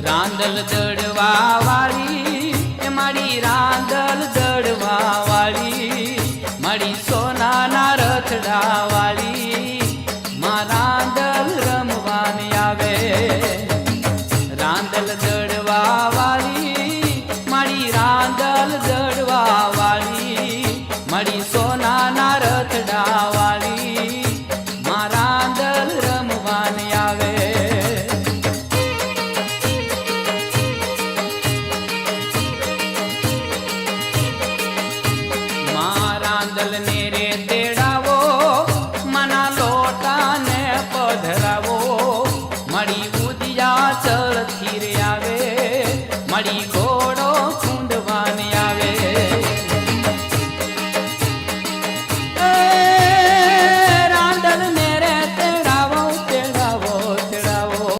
રાંદલ દડવા વાળી એ મારી રાંદલ દડવા વાળી મારી સોનાના રથડા વાળી માં રાંદલ રમવાની આવે રાંદલ દડવા વાળી મારી રાંદલ દડવા વાળી મારી સોનાના રથડા વાળી માં રાંદલ રમવાની આવે રાંદલ ને રે તેડાવો મના લોટા ને પધરાવો મળી ઉદિયા ચલથી રે આવે